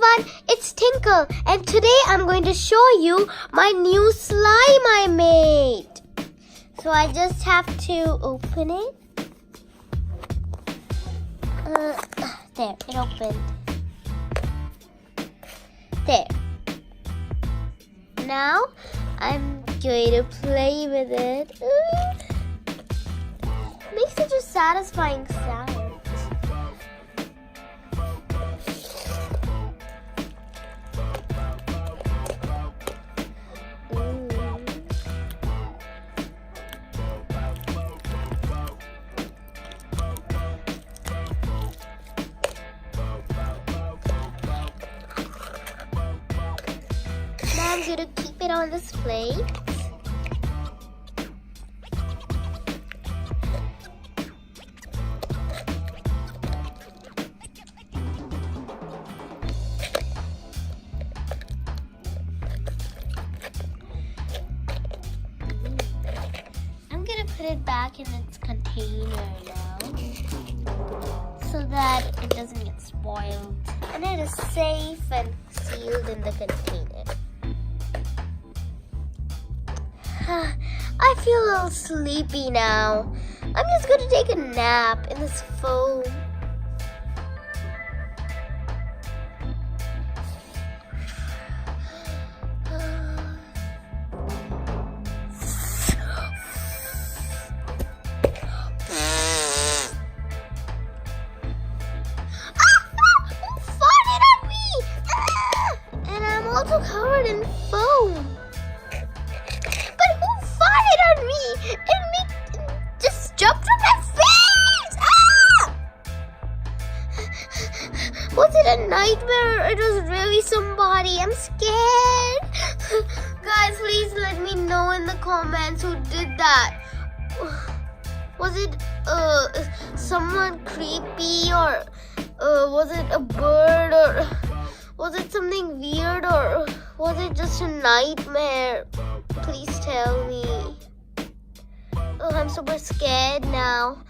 everyone, it's Tinkle, and today I'm going to show you my new slime I made. So I just have to open it. There, it opened. There. Now I'm going to play with it. Makes such a satisfying sound. Now I'm going to keep it on this plate. I'm going to put it back in its container now so that it doesn't get spoiled. And it is safe and sealed in the container. I feel a little sleepy now. I'm just going to take a nap in this foam. Who farted on me? And I'm also covered in foam. Just jumped on my face! Ah! Was it a nightmare or it was really somebody? I'm scared. Guys, please let me know in the comments who did that. Was it someone creepy, or was it a bird, or was it something weird, or was it just a nightmare? Please tell me. Oh, I'm super scared now.